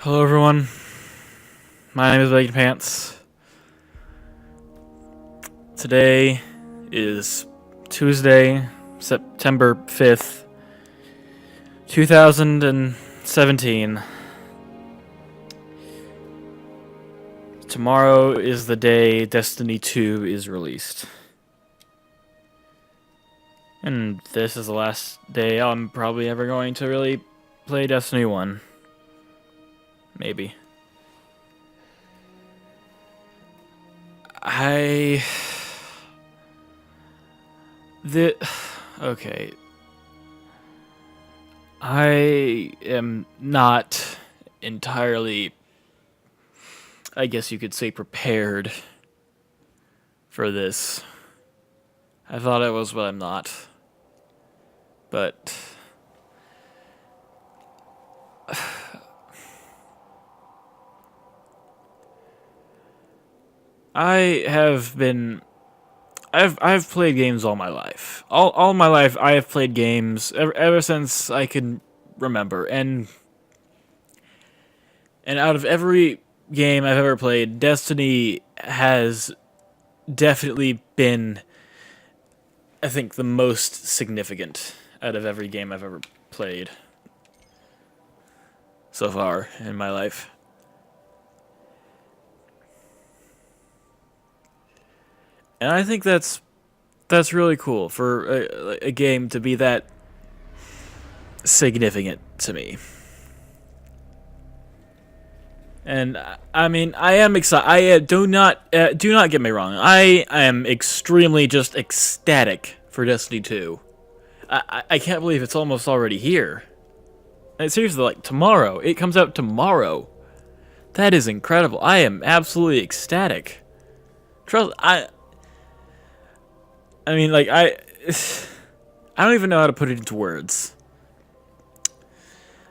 Hello everyone, my name is Bacon Pants. Today is Tuesday, September 5th, 2017. Tomorrow is the day Destiny 2 is released. And this is the last day I'm probably ever going to really play Destiny 1. Maybe. Okay. I am not entirely, I guess you could say, prepared for this. I thought I was, but I'm not. But I've played games all my life. All my life I have played games ever since I can remember. And out of every game I've ever played, Destiny has definitely been, I think, the most significant out of every game I've ever played so far in my life. And I think that's really cool for a game to be that significant to me. And I mean, I am excited. Do not get me wrong. I am extremely just ecstatic for Destiny 2. I can't believe it's almost already here. And seriously, like tomorrow, it comes out tomorrow. That is incredible. I am absolutely ecstatic. Trust I mean, like, I don't even know how to put it into words.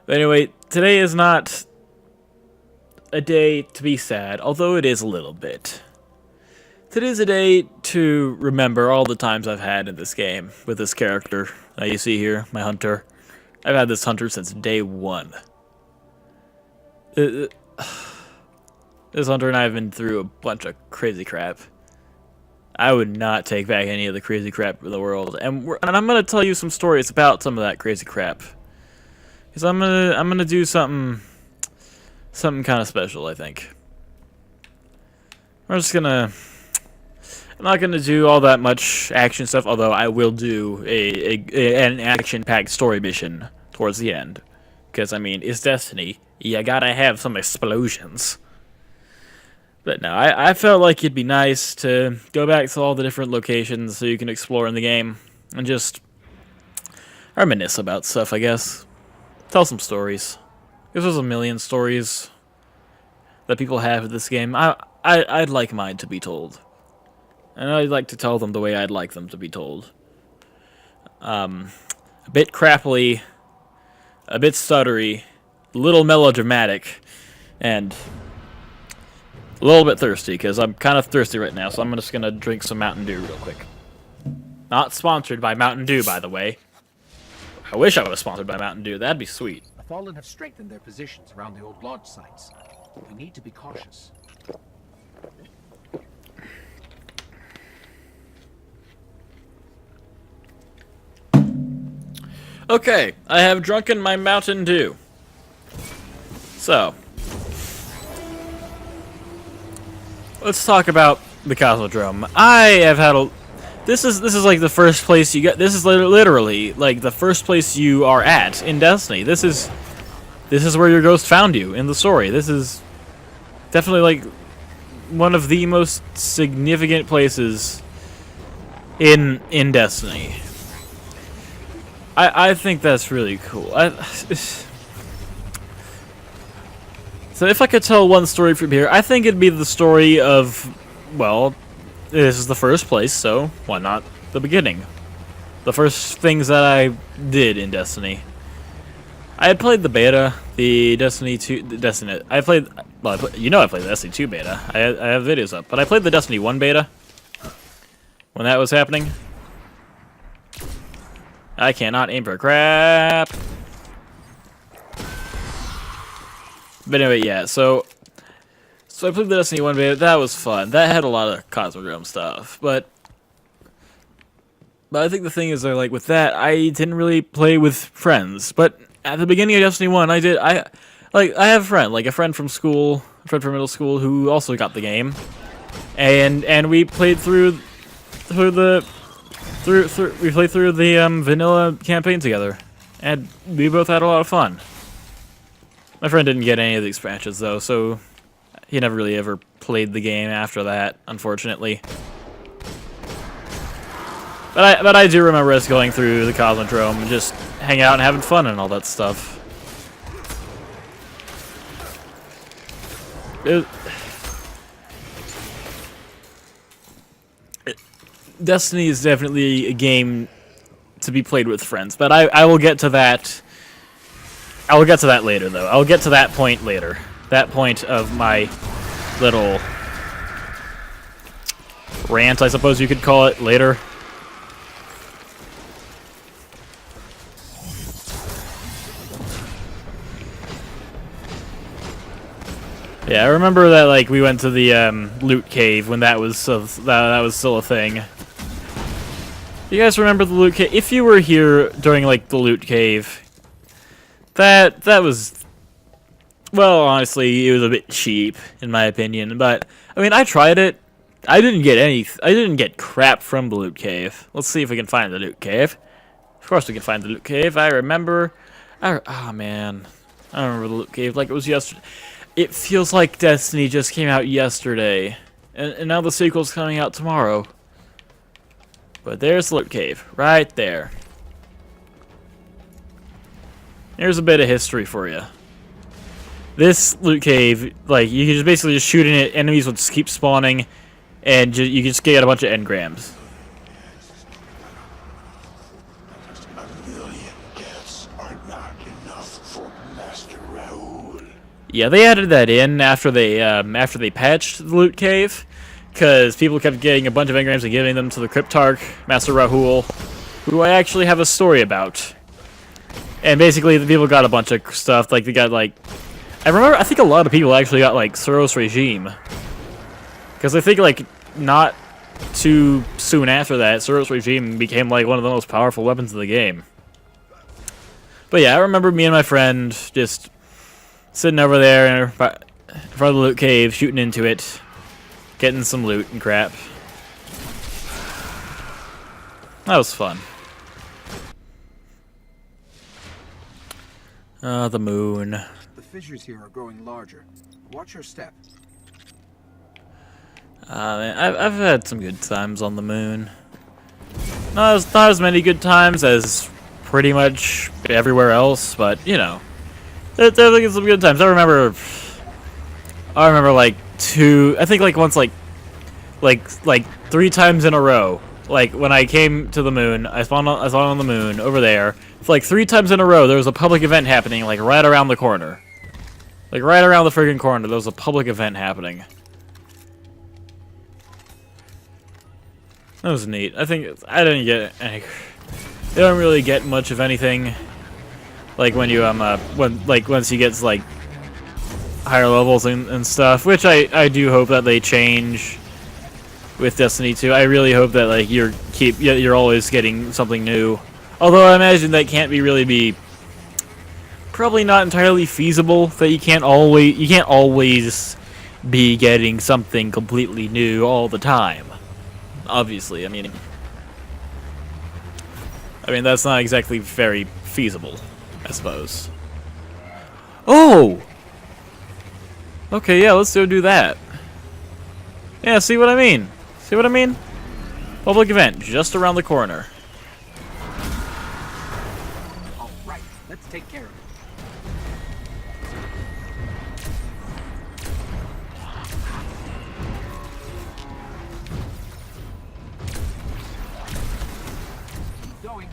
But anyway, today is not a day to be sad, although it is a little bit. Today's a day to remember all the times I've had in this game with this character that you see here, my hunter. I've had this hunter since day one. This hunter and I have been through a bunch of crazy crap. I would not take back any of the crazy crap in the world, and I'm gonna tell you some stories about some of that crazy crap, because I'm gonna do something kind of special. I think I'm not gonna do all that much action stuff, although I will do an action-packed story mission towards the end, because I mean, it's Destiny. You gotta have some explosions. But no, I felt like it'd be nice to go back to all the different locations so you can explore in the game and just reminisce about stuff, I guess. Tell some stories. Because there's a million stories that people have with this game. I'd like mine to be told. And I'd like to tell them the way I'd like them to be told. A bit crappily, a bit stuttery, a little melodramatic, and a little bit thirsty, because I'm kind of thirsty right now, so I'm just going to drink some Mountain Dew real quick. Not sponsored by Mountain Dew, by the way. I wish I was sponsored by Mountain Dew. That'd be sweet. The Fallen have strengthened their positions around the old lodge sites. We need to be cautious. Okay, I have drunken my Mountain Dew. So, let's talk about the Cosmodrome. I have had a... This is like the first place you get... This is literally like the first place you are at in Destiny. This is where your ghost found you in the story. This is definitely like one of the most significant places in Destiny. I think that's really cool. So if I could tell one story from here, I think it'd be the story of, well, this is the first place, so why not the beginning? The first things that I did in Destiny. I had played the beta, the Destiny 2, Destiny, I played, well, I played the Destiny 2 beta. I have videos up, but I played the Destiny 1 beta when that was happening. I cannot aim for crap. But anyway, yeah. So I played the Destiny 1 beta. That was fun. That had a lot of Cosmodrome stuff, but I think the thing is, like with that, I didn't really play with friends. But at the beginning of Destiny 1, I did. I have a friend, like a friend from school, a friend from middle school, who also got the game, and we played through the vanilla campaign together, and we both had a lot of fun. My friend didn't get any of the expansions though, so he never really ever played the game after that, unfortunately. But I do remember us going through the Cosmodrome and just hanging out and having fun and all that stuff. Destiny is definitely a game to be played with friends, but I will get to that. I will get to that later, though. I'll get to that point later. That point of my little rant, I suppose you could call it, later. Yeah, I remember that like we went to the loot cave when that was that was still a thing. You guys remember the loot cave? If you were here during like the loot cave, that was, well, honestly, it was a bit cheap in my opinion. But I mean, I tried it. I didn't get crap from the loot cave. Let's see if we can find the loot cave. Of course, we can find the loot cave. I remember. Oh man, I remember the loot cave like it was yesterday. It feels like Destiny just came out yesterday, and now the sequel's coming out tomorrow. But there's the loot cave, right there. Here's a bit of history for you. This loot cave, like, you can just basically just shoot in it, enemies will just keep spawning, and you can just get a bunch of engrams. Yeah, they added that in after they patched the loot cave, because people kept getting a bunch of engrams and giving them to the Cryptarch, Master Rahul, who I actually have a story about. And basically, the people got a bunch of stuff. Like they got like, I think a lot of people actually got like Suros Regime, because I think like not too soon after that, Suros Regime became like one of the most powerful weapons in the game. But yeah, I remember me and my friend just sitting over there in front of the loot cave, shooting into it, getting some loot and crap. That was fun. The moon. The fissures here are growing larger. Watch your step. Man, I've had some good times on the moon. Not as many good times as pretty much everywhere else, but you know. There were some good times. I remember like I think like once like 3 times in a row. Like when I came to the moon, I spawned on the moon over there. For like 3 times in a row, there was a public event happening like right around the corner. Like right around the friggin' corner, there was a public event happening. That was neat. I think I didn't get any. They don't really get much of anything. Like when you once you get to, like higher levels and stuff, which I do hope that they change with Destiny 2. I really hope that like you're always getting something new. Although I imagine that can't be probably not entirely feasible, that you can't always be getting something completely new all the time. Obviously, I mean that's not exactly very feasible, I suppose. Oh! Okay, yeah, let's go do that. Yeah, see what I mean? See what I mean? Public event, just around the corner. All right, let's take care of it. Keep going.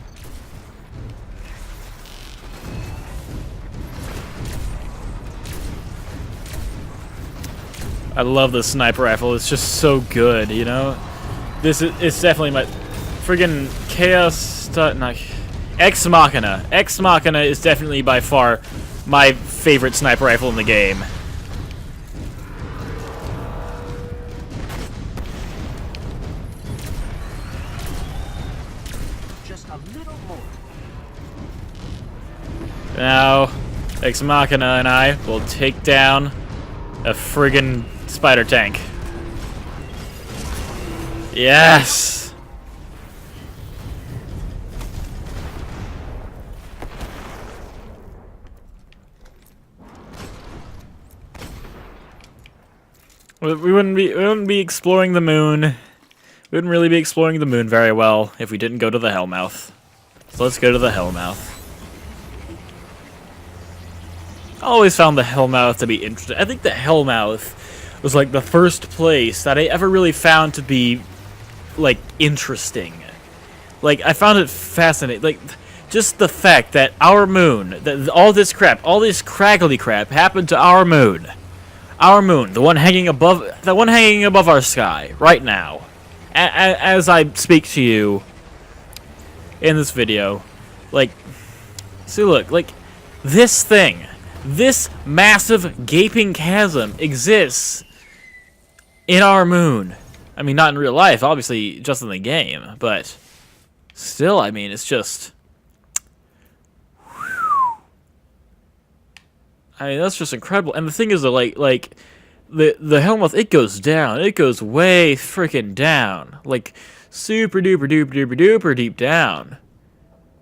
I love the sniper rifle. It's just so good, you know? It's definitely my friggin' Chaos... Not, Ex Machina. Ex Machina is definitely by far my favorite sniper rifle in the game. Just a little more. Now, Ex Machina and I will take down a friggin' spider tank. Yes! We wouldn't be exploring the moon. We wouldn't really be exploring the moon very well if we didn't go to the Hellmouth. So let's go to the Hellmouth. I always found the Hellmouth to be interesting. I think the Hellmouth was like the first place that I ever really found to be like interesting. Like I found it fascinating. Like just the fact that our moon, that all this craggly crap happened to our moon. Our moon, the one hanging above our sky right now. As I speak to you in this video, like, see, look, like this thing. This massive gaping chasm exists in our moon. I mean, not in real life, obviously, just in the game, but still, I mean, it's just... I mean, that's just incredible. And the thing is, that, like the Hellmouth, it goes down. It goes way freaking down. Like, super duper duper duper duper deep down.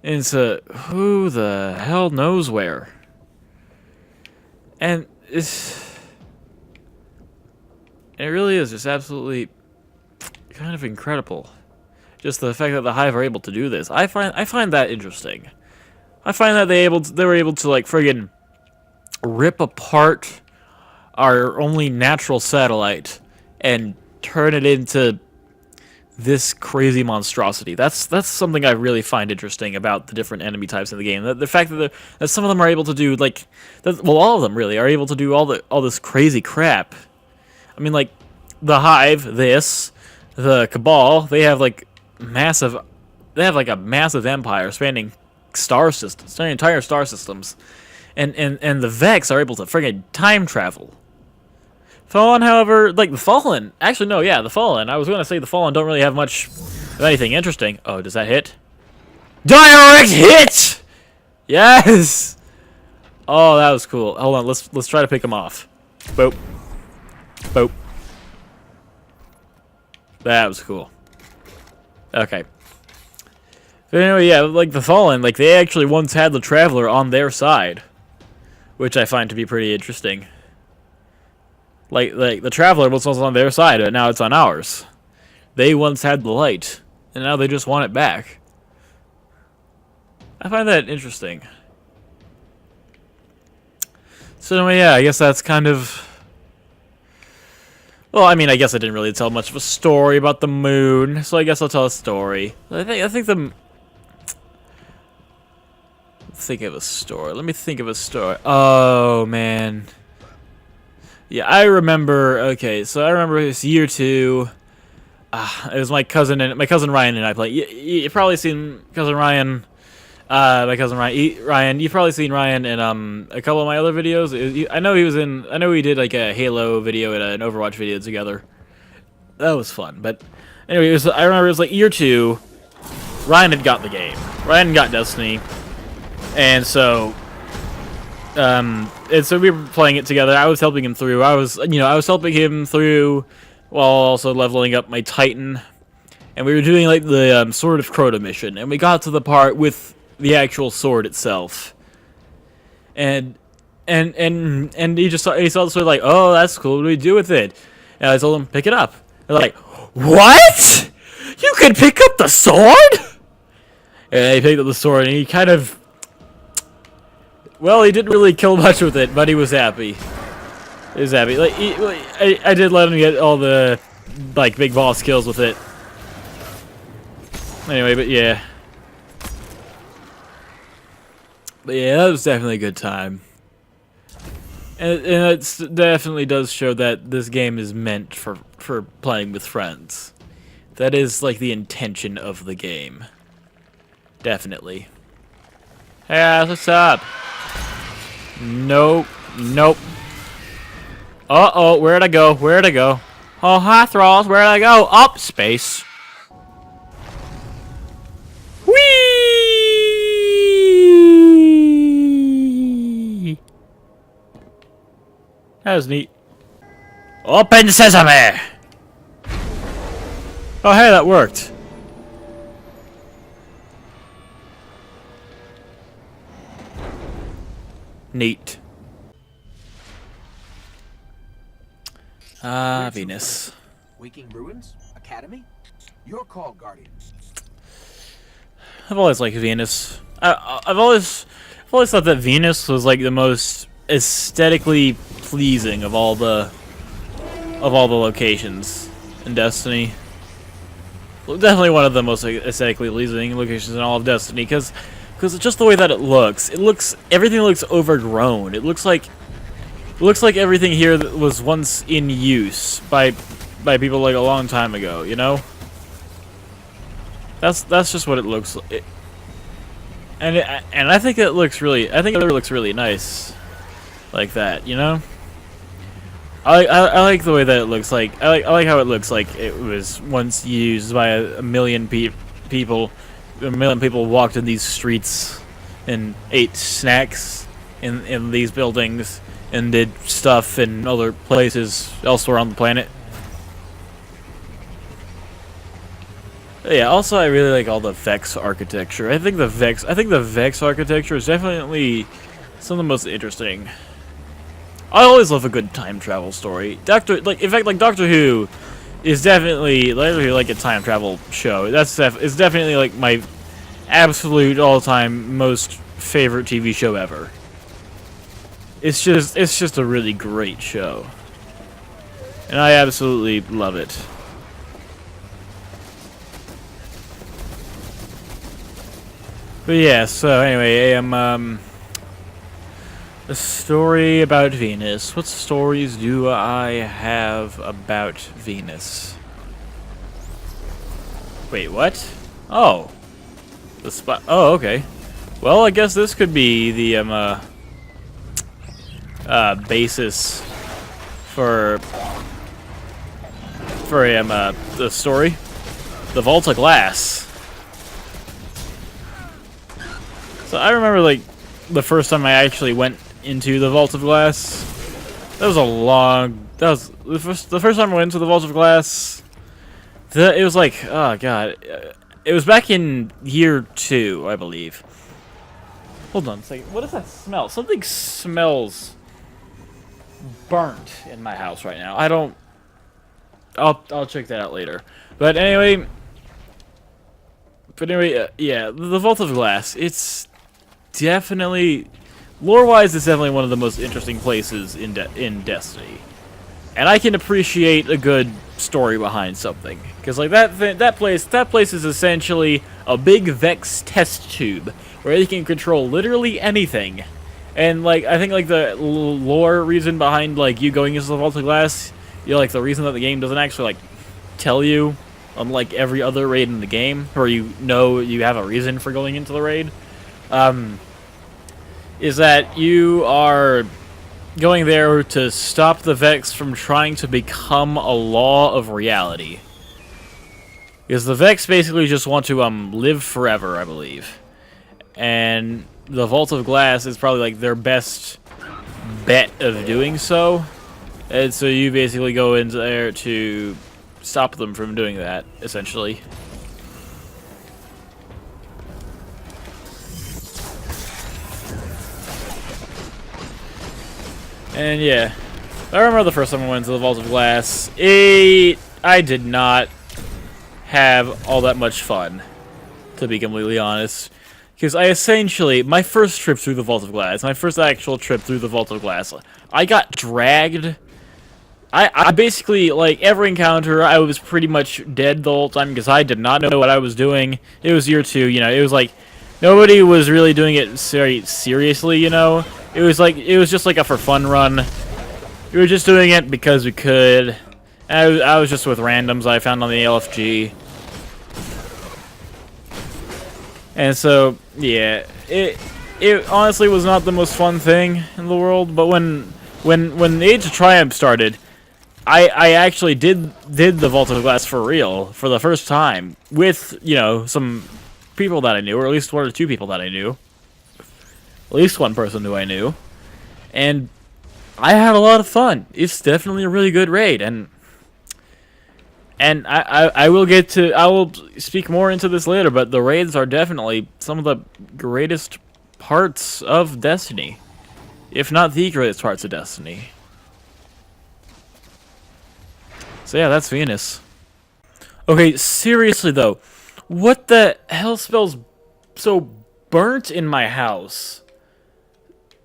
Into who the hell knows where. And it really is just absolutely kind of incredible. Just the fact that the Hive are able to do this. I find that interesting. I find that they were able to like friggin' rip apart our only natural satellite and turn it into this crazy monstrosity. That's something I really find interesting about the different enemy types in the game. The fact that some of them are able to do like, well, all of them really are able to do all this crazy crap. I mean, like the Hive, the Cabal, they have like a massive empire spanning entire star systems, and the Vex are able to friggin' time travel. Fallen, however, like the Fallen, actually no, yeah, the Fallen. I was gonna say the Fallen don't really have much of anything interesting. Oh, does that hit? Direct hit! Yes! Oh, that was cool. Hold on, let's try to pick him off. Boop. Boop. That was cool. Okay. But anyway, yeah, like the Fallen, like they actually once had the Traveler on their side, which I find to be pretty interesting. Like the Traveler was also on their side, but now it's on ours. They once had the light, and now they just want it back. I find that interesting. So anyway, yeah, I guess that's kind of... Well, I mean, I guess I didn't really tell much of a story about the moon, so I guess I'll tell a story. I think the... Think of a story. Let me think of a story. Oh, man. Yeah, I remember. Okay, so I remember it was year 2. It was my cousin Ryan and I played. You probably seen cousin Ryan. My cousin Ryan. You've probably seen Ryan in a couple of my other videos. I know he was in. I know we did like a Halo video and an Overwatch video together. That was fun. But anyway, I remember it was like year 2. Ryan had got the game. Ryan got Destiny, and so. And so we were playing it together. I was helping him through. I was helping him through while also leveling up my Titan. And we were doing like the Sword of Crota mission, and we got to the part with the actual sword itself. And he saw the sword like, oh, that's cool. What do we do with it? And I told him, pick it up. They're like, what? You can pick up the sword? And he picked up the sword, and he kind of. Well, he didn't really kill much with it, but he was happy. He was happy. Like, I did let him get all the, like, big boss kills with it. Anyway, but yeah. But yeah, that was definitely a good time. And it definitely does show that this game is meant for playing with friends. That is, like, the intention of the game. Definitely. Hey, what's up? Nope. Nope. Uh-oh, where'd I go? Where'd I go? Oh, hi, Thralls, where'd I go? Up, space. Whee! That was neat. Open sesame! Oh, hey, that worked. Neat. Ah, Venus. Waking Ruins? Academy? Your call, Guardian. I've always liked Venus. I've always thought that Venus was like the most aesthetically pleasing of all the locations in Destiny. Definitely one of the most aesthetically pleasing locations in all of Destiny, because just the way that it looks, everything looks overgrown. It looks like everything here that was once in use by people like a long time ago. You know, that's just what it looks like. And I think it looks really nice like that. You know. I like the way that it looks like. I like how it looks like it was once used by a million people. A million people walked in these streets and ate snacks in these buildings and did stuff in other places elsewhere on the planet. Yeah. Also, I really like all the Vex architecture. I think the Vex architecture is definitely some of the most interesting. I always love a good time travel story. In fact, Doctor Who is definitely like a time travel show. It's definitely like my absolute all-time most favorite TV show ever. It's just a really great show, and I absolutely love it. But yeah, so anyway, a story about Venus. What stories do I have about Venus? Wait, what? Oh. The spot. Oh, okay. Well, I guess this could be the, basis for the story. The Vault of Glass. So I remember, like, the first time I actually went into the Vault of Glass. That was the first time I went into the Vault of Glass. It was like, oh god, it was back in year 2, I believe. Hold on a second. What does that smell? Something smells burnt in my house right now. I'll check that out later. But anyway, yeah, the Vault of Glass. It's definitely, lore-wise, it's definitely one of the most interesting places in Destiny, and I can appreciate a good story behind something, because like that place is essentially a big Vex test tube where you can control literally anything, and like I think like the lore reason behind like you going into the Vault of Glass, like the reason that the game doesn't actually like tell you, unlike every other raid in the game, where you have a reason for going into the raid. Is that you are going there to stop the Vex from trying to become a law of reality. Because the Vex basically just want to live forever, I believe. And the Vault of Glass is probably like their best bet of doing so. And so you basically go in there to stop them from doing that, essentially. And yeah, I remember the first time I went to the Vault of Glass. I did not have all that much fun, to be completely honest. Because my first trip through the Vault of Glass, my first actual trip through the Vault of Glass, I got dragged. I basically, like, every encounter, I was pretty much dead the whole time because I did not know what I was doing. It was year 2, it was like, nobody was really doing it seriously, It was just like a for fun run. We were just doing it because we could. And I was just with randoms I found on the LFG. And so, yeah, it it honestly was not the most fun thing in the world. But when Age of Triumph started, I actually did the Vault of Glass for real for the first time with, you know, some people that I knew, or at least 1 or 2 people that I knew. At least one person who I knew. And I had a lot of fun. It's definitely a really good raid, and I will speak more into this later, but the raids are definitely some of the greatest parts of Destiny. If not the greatest parts of Destiny. So yeah, that's Venus. Okay, seriously though, what the hell smells so burnt in my house?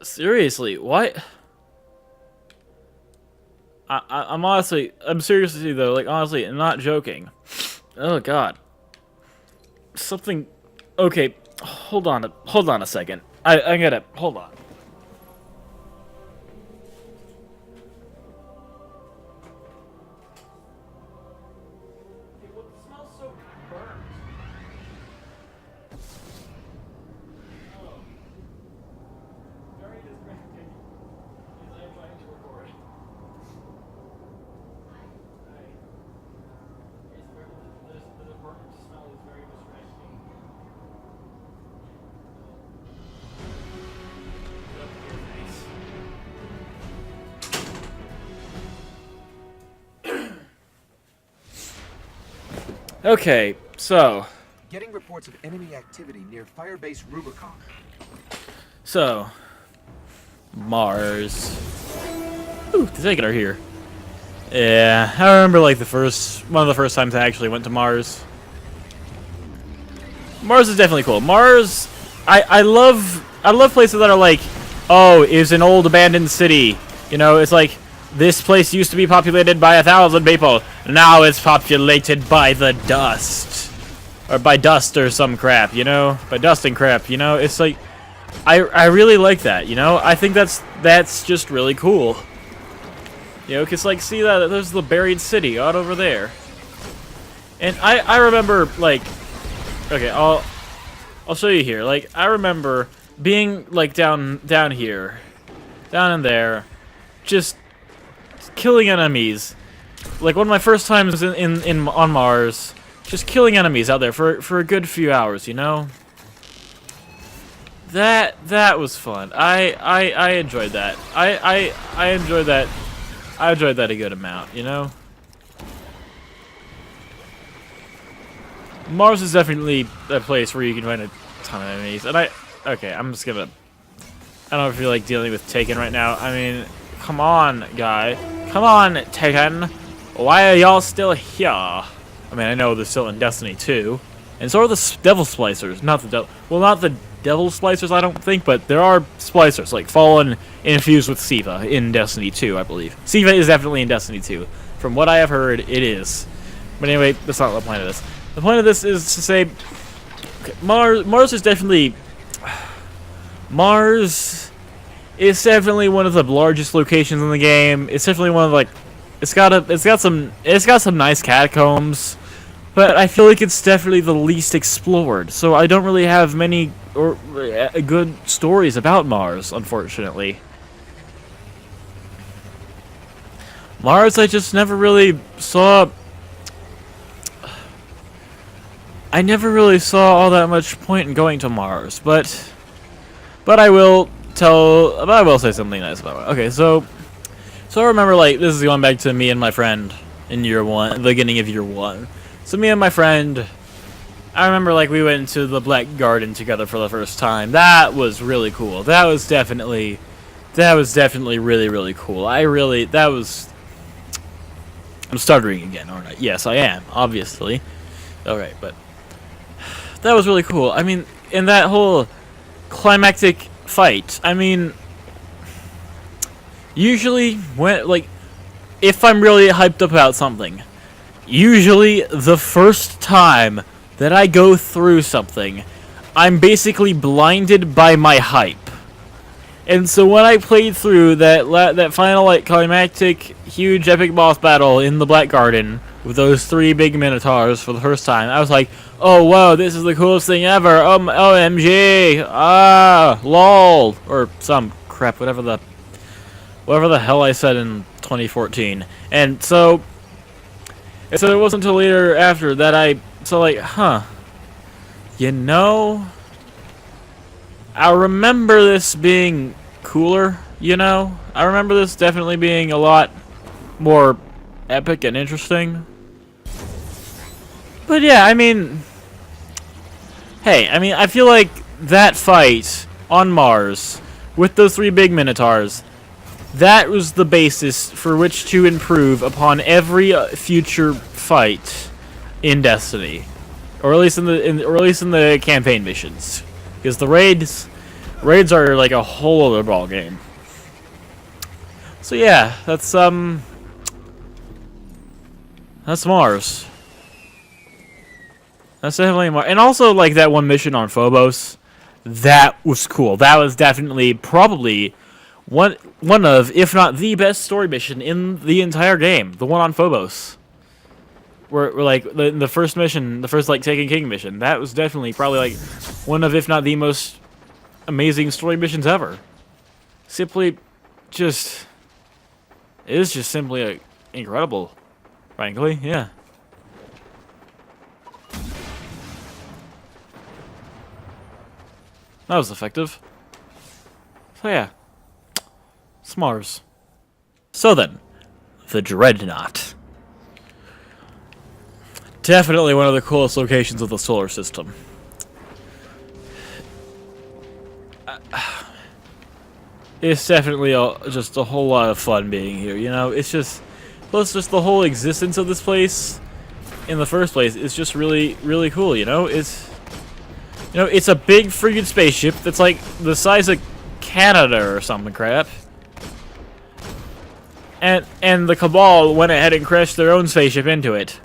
Seriously, what? I'm seriously though, like honestly, I'm not joking. Oh god. Something, okay, hold on a second. I gotta, hold on. What smells so burnt? Oh. Very distracting. Is I am trying to record. The burnt smell is very distracting. Okay, so Getting reports of enemy activity near Firebase Rubicon. So, Mars. Ooh, the Taken are here. Yeah, I remember like one of the first times I actually went to Mars. Mars is definitely cool. Mars, I love places that are like, oh, is an old abandoned city. You know, it's like this place used to be populated by 1,000 people. Now it's populated by the dust. Or by dust or some crap, you know? By dust and crap, you know? It's like, I really like that, you know? I think that's just really cool. You know, cause like, see that, there's the buried city out over there. And I remember, like, okay, I'll show you here. Like, I remember being, like, down here, down in there, just killing enemies. Like, one of my first times on Mars, just killing enemies out there for a good few hours, you know? That was fun. I enjoyed that. I enjoyed that. I enjoyed that a good amount, you know? Mars is definitely a place where you can find a ton of enemies. And okay, I'm just gonna, I don't feel like dealing with Taken right now. I mean, come on, guy. Come on, Taken. Why are y'all still here? I mean, I know they're still in Destiny 2. And so are the Devil Splicers. Not the Devil Splicers, I don't think, but there are Splicers, like Fallen infused with Siva in Destiny 2, I believe. Siva is definitely in Destiny 2. From what I have heard, it is. But anyway, that's not the point of this. The point of this is to say, okay, Mars is definitely... Mars is definitely one of the largest locations in the game. It's definitely one of, like... It's got some nice catacombs. But I feel like it's definitely the least explored, so I don't really have many good stories about Mars, unfortunately. Mars, I just never really saw... I never really saw all that much point in going to Mars, but I will say something nice about it. Okay, so I remember, like, this is going back to me and my friend in year 1, the beginning of year 1. So me and my friend, I remember, like, we went to the Black Garden together for the first time. That was really cool. That was definitely really, really cool. I'm stuttering again, aren't I? Yes, I am, obviously. Alright, but that was really cool. I mean, in that whole climactic fight, I mean, usually when, like, if I'm really hyped up about something, usually the first time that I go through something, I'm basically blinded by my hype. And so when I played through that final, like, climactic, huge, epic boss battle in the Black Garden with those 3 big minotaurs for the first time, I was like, oh wow, this is the coolest thing ever. OMG. Lol, or some crap, whatever the hell I said in 2014. And so it wasn't until later after that you know, I remember this being cooler, you know? I remember this definitely being a lot more epic and interesting. But yeah, I mean, hey, I mean, I feel like that fight on Mars with those 3 big minotaurs, that was the basis for which to improve upon every future fight in Destiny, or at least in the campaign missions, because the raids are like a whole other ball game. So yeah, that's Mars. That's definitely Mars, and also like that one mission on Phobos, that was cool. That was definitely probably one of, if not the best story mission in the entire game. The one on Phobos, where like the first mission, the first like Taken King mission. That was definitely probably like one of, if not the most amazing story missions ever. Simply, it is just simply incredible. Frankly, yeah. That was effective. So yeah. It's Mars. So then, the Dreadnought. Definitely one of the coolest locations of the solar system. It's definitely just a whole lot of fun being here, you know? It's just... Plus, just the whole existence of this place, in the first place, is just really, really cool, you know? It's a big friggin' spaceship that's like the size of Canada or something crap. And the Cabal went ahead and crashed their own spaceship into it.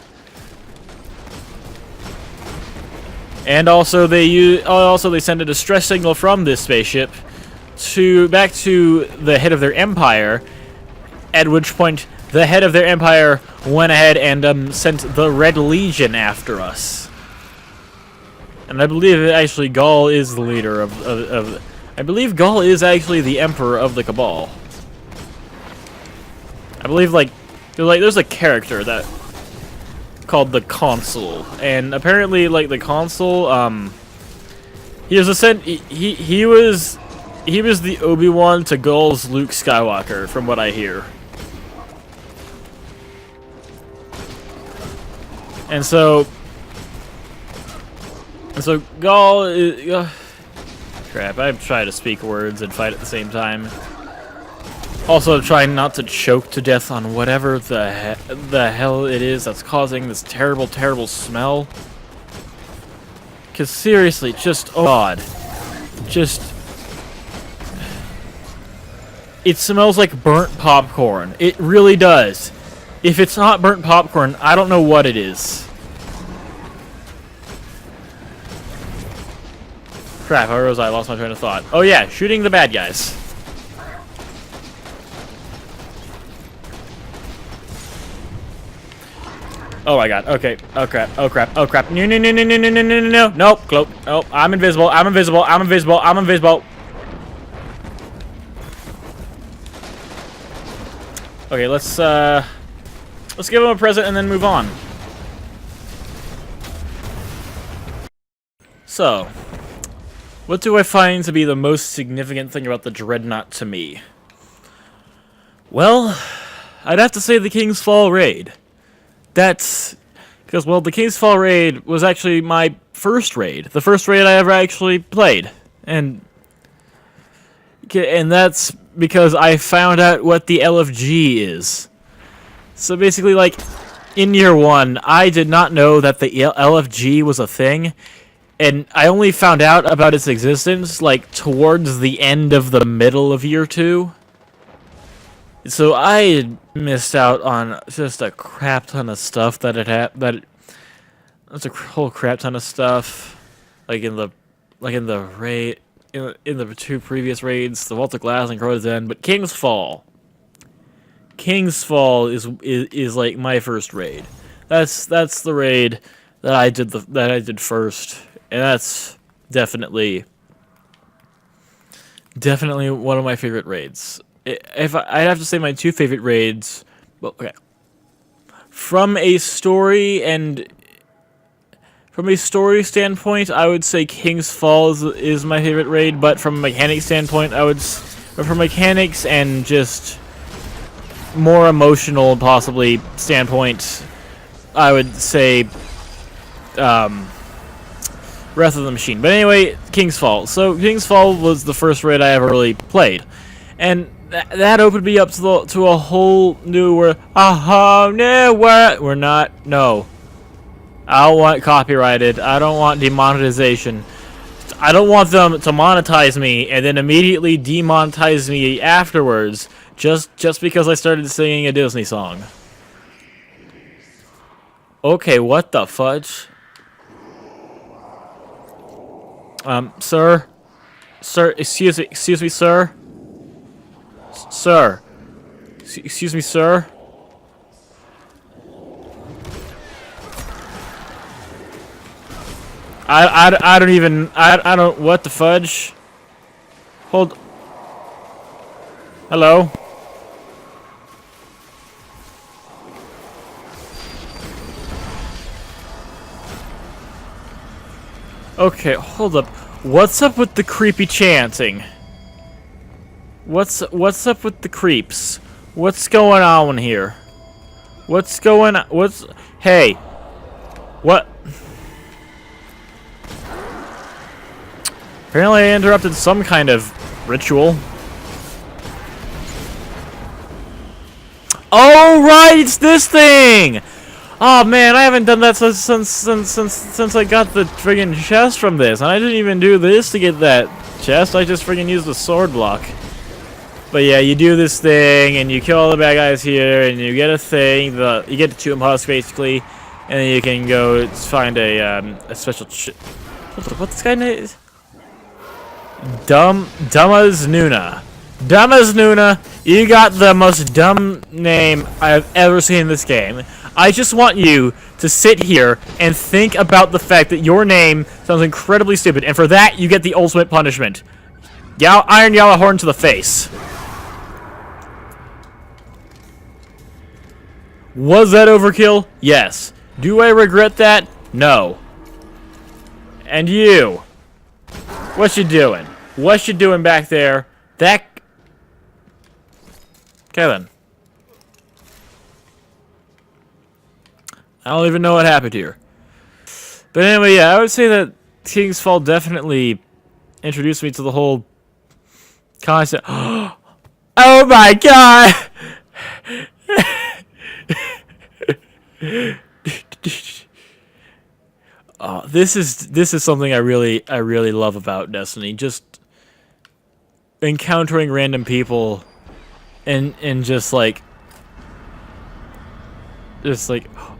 And also they sent a distress signal from this spaceship back to the head of their empire, at which point the head of their empire went ahead and sent the Red Legion after us. And I believe actually Gaul is the leader of I believe Gaul is actually the emperor of the Cabal. I believe there's a character that called the Consul, and apparently like the Consul he was he was the Obi-Wan to Gaul's Luke Skywalker, from what I hear. And so Gaul is... crap, I'm trying to speak words and fight at the same time. Also trying not to choke to death on whatever the hell it is that's causing this terrible, terrible smell. Because seriously, just... oh god. Just... it smells like burnt popcorn. It really does. If it's not burnt popcorn, I don't know what it is. Crap, where was I? Lost my train of thought. Oh yeah, shooting the bad guys. Oh my god, okay. Oh crap, oh crap, oh crap. No, no, no, no, no, no, no, no, no, no. Nope, cloak. Oh, I'm invisible, I'm invisible, I'm invisible, I'm invisible. Okay, let's give him a present and then move on. So, what do I find to be the most significant thing about the Dreadnought to me? Well, I'd have to say the King's Fall raid. That's because, well, the King's Fall raid was actually my first raid. The first raid I ever actually played. And that's because I found out what the LFG is. So basically, like, in year one, I did not know that the LFG was a thing. And I only found out about its existence, like, towards the end of the middle of year 2. So I had missed out on just a crap ton of stuff that had happened. That's a whole crap ton of stuff, like in the raid, in the 2 previous raids, the Vault of Glass and Crota's End. But King's Fall is like my first raid. That's the raid that I did first, and that's definitely one of my favorite raids. If I'd have to say my two favorite raids, well, okay, from a story standpoint, I would say King's Fall is my favorite raid, but from a mechanic standpoint, but from mechanics and just more emotional, possibly, standpoint, I would say Wrath of the Machine. But anyway, King's Fall. So King's Fall was the first raid I ever really played, and that opened me up to a whole new world. No, we're not. No, I don't want copyrighted. I don't want demonetization. I don't want them to monetize me and then immediately demonetize me afterwards just because I started singing a Disney song. Okay, what the fudge? Sir? Sir, excuse me, sir? Sir? Excuse me, sir? I don't even, I don't, what the fudge? Hold. Hello? Okay, hold up. What's up with the creepy chanting? What's up with the creeps? What's going on here? What's going on? Hey. What? Apparently I interrupted some kind of ritual. Oh right, it's this thing! Oh man, I haven't done that since I got the friggin' chest from this, and I didn't even do this to get that chest. I just friggin' used the sword block. But yeah, you do this thing, and you kill all the bad guys here, and you get a thing. You get the tomb husk basically, and then you can go find a special. What this guy name is? Dumma's Nuna. Dumma's Nuna, you got the most dumb name I've ever seen in this game. I just want you to sit here and think about the fact that your name sounds incredibly stupid, and for that, you get the ultimate punishment. Iron Yalahorn to the face. Was that overkill? Yes. Do I regret that? No. And you. What you doing? What you doing back there? Okay then. I don't even know what happened here. But anyway, yeah, I would say that King's Fall definitely introduced me to the whole concept. Oh my god! This is something I really love about Destiny. Just encountering random people and just like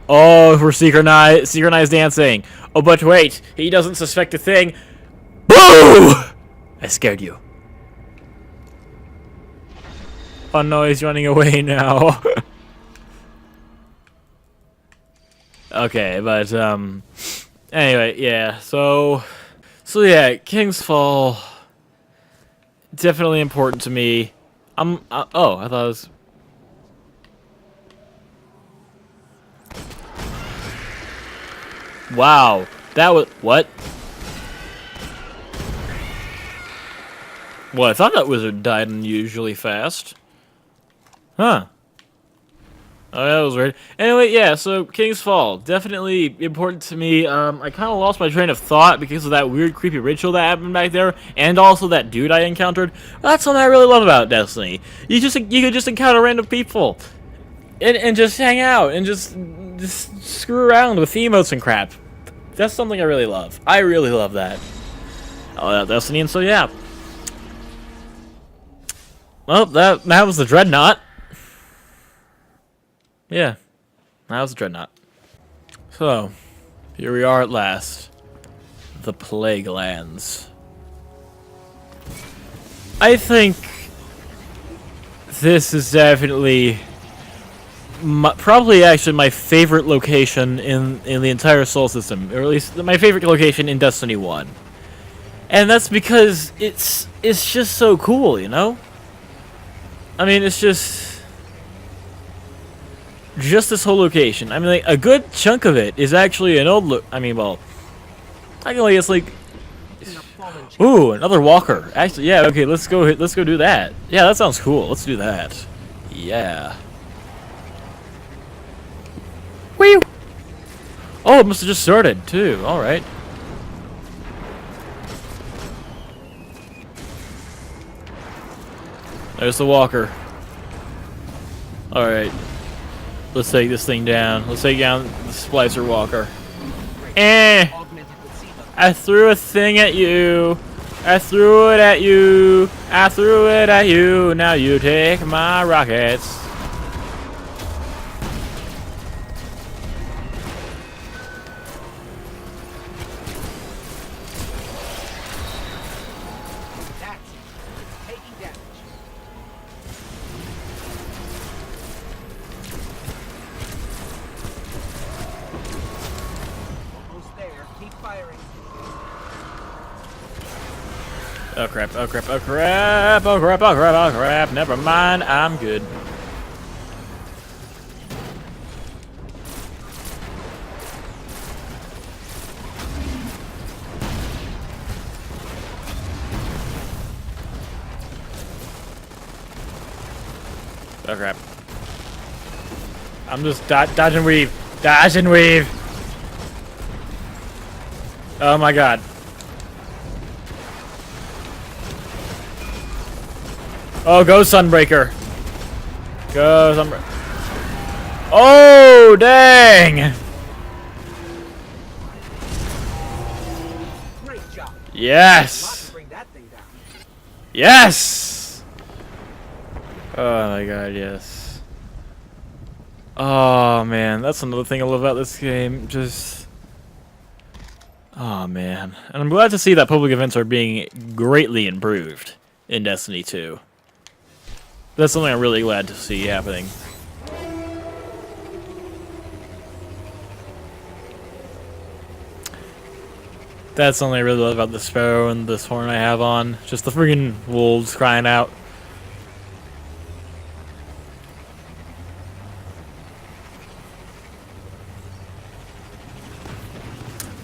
oh, we're synchronized dancing. Oh, but wait, he doesn't suspect a thing. Boo! I scared you. Oh no, he's running away now. Okay, but anyway, yeah. So yeah, King's Fall definitely important to me. Oh, I thought it was. Wow, that was what? Well, I thought that wizard died unusually fast. Huh. Oh, that was weird. Anyway, yeah, so King's Fall, definitely important to me. I kind of lost my train of thought because of that weird, creepy ritual that happened back there, and also that dude I encountered. That's something I really love about Destiny. You could just encounter random people, and just hang out, and just screw around with emotes and crap. That's something I really love. I really love that. Oh, Destiny, and so yeah. Well, that was the Dreadnought. Yeah, that was a Dreadnought. So, here we are at last. The Plaguelands. I think this is definitely probably actually my favorite location in the entire Sol system, or at least my favorite location in Destiny 1. And that's because it's just so cool, you know? I mean, it's just this whole location. I mean, like, a good chunk of it is actually an old I mean, well, technically it's like, ooh, another walker. Actually, yeah, okay, let's go do that. Yeah, that sounds cool. Let's do that. Yeah. Whee! Oh, it must have just started too. All right. There's the walker. All right. Let's take this thing down. Let's take down the splicer walker. Eh! I threw a thing at you. I threw it at you. I threw it at you. Now you take my rockets. Oh crap, oh crap, oh crap, oh crap, oh crap, oh crap, never mind, I'm good. Oh crap. I'm just dodge and weave, dodge and weave. Oh my god. Oh, go Sunbreaker. Go Sunbreaker. Oh, dang! Great job. Yes! Bring that thing down. Yes! Oh my god, yes. Oh man, that's another thing I love about this game. Just... oh man. And I'm glad to see that public events are being greatly improved in Destiny 2. That's something I'm really glad to see happening. That's something I really love about the sparrow and this horn I have on. Just the friggin' wolves crying out.